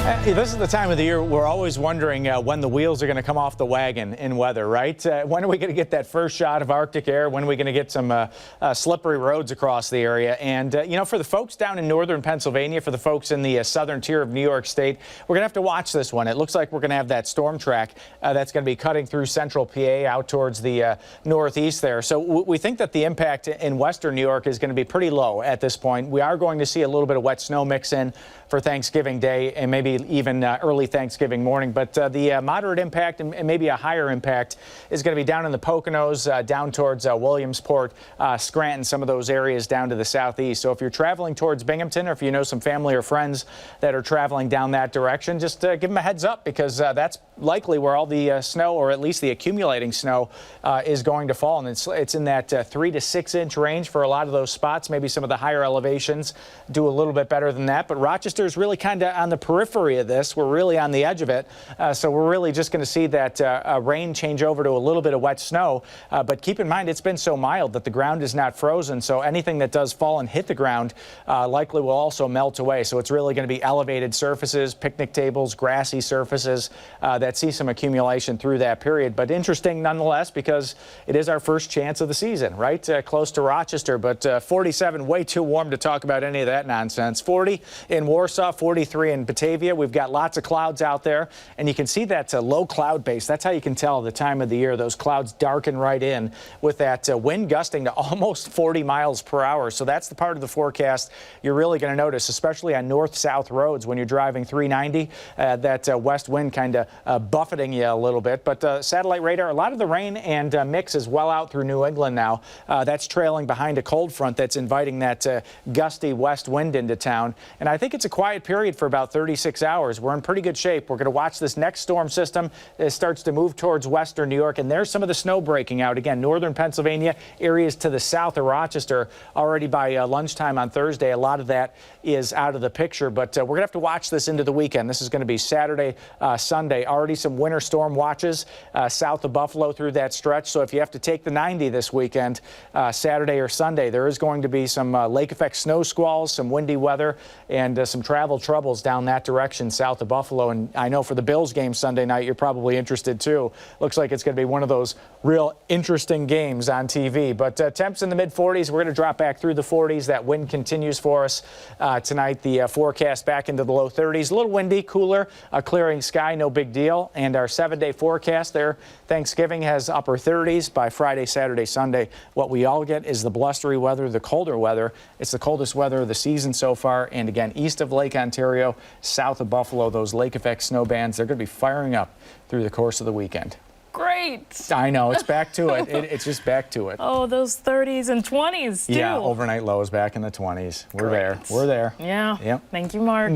This is the time of the year we're always wondering when the wheels are going to come off the wagon in weather, right? When are we going to get that first shot of Arctic air? When are we going to get some slippery roads across the area? And, you know, for the folks down in northern Pennsylvania, for the folks in the southern tier of New York State, we're going to have to watch this one. It looks like we're going to have that storm track that's going to be cutting through central PA out towards the northeast there. So we think that the impact in western New York is going to be pretty low at this point. We are going to see a little bit of wet snow mix in for Thanksgiving Day and maybe even early Thanksgiving morning. But the moderate impact and maybe a higher impact is going to be down in the Poconos, down towards Williamsport, Scranton, some of those areas down to the southeast. So if you're traveling towards Binghamton, or if you know some family or friends that are traveling down that direction, just give them a heads up, because that's likely where all the snow, or at least the accumulating snow, is going to fall. And it's in that 3 to 6 inch range for a lot of those spots. Maybe some of the higher elevations do a little bit better than that. But Rochester is really kind of on the periphery of this. We're really on the edge of it. So we're really just going to see that rain change over to a little bit of wet snow. But keep in mind, it's been so mild that the ground is not frozen. So anything that does fall and hit the ground likely will also melt away. So it's really going to be elevated surfaces, picnic tables, grassy surfaces that see some accumulation through that period. But interesting nonetheless, because it is our first chance of the season, right? Close to Rochester, but 47, way too warm to talk about any of that nonsense. 40 in Warsaw, 43 in Batavia. We've got lots of clouds out there, and you can see that low cloud base. That's how you can tell the time of the year. Those clouds darken right in with that wind gusting to almost 40 miles per hour. So that's the part of the forecast you're really going to notice, especially on north-south roads when you're driving 390, that west wind kind of buffeting you a little bit. But satellite radar, a lot of the rain and mix is well out through New England now. That's trailing behind a cold front that's inviting that gusty west wind into town. And I think it's a quiet period for about 36 hours. We're in pretty good shape. We're going to watch this next storm system that starts to move towards western New York. And there's some of the snow breaking out. Again, northern Pennsylvania, areas to the south of Rochester, already by lunchtime on Thursday. A lot of that is out of the picture. But we're going to have to watch this into the weekend. This is going to be Saturday, Sunday. Already some winter storm watches south of Buffalo through that stretch. So if you have to take the 90 this weekend, Saturday or Sunday, there is going to be some lake effect snow squalls, some windy weather, and some travel troubles down that direction south of Buffalo. And I know for the Bills game Sunday night, you're probably interested too. Looks like it's going to be one of those real interesting games on TV. But temps in the mid-40s. We're going to drop back through the 40s. That wind continues for us tonight. The forecast back into the low 30s. A little windy, cooler, clearing sky, no big deal. And our 7-day forecast there, Thanksgiving has upper 30s. By Friday, Saturday, Sunday, what we all get is the blustery weather, the colder weather. It's the coldest weather of the season so far. And again, east of Lake Ontario, south of Buffalo, those lake effect snow bands, they're going to be firing up through the course of the weekend. Great. I know, it's back to it. It's just back to it. Oh, those 30s and 20s too. Yeah, overnight lows back in the 20s. We're there. We're there. Yeah. Yep. Thank you, Mark.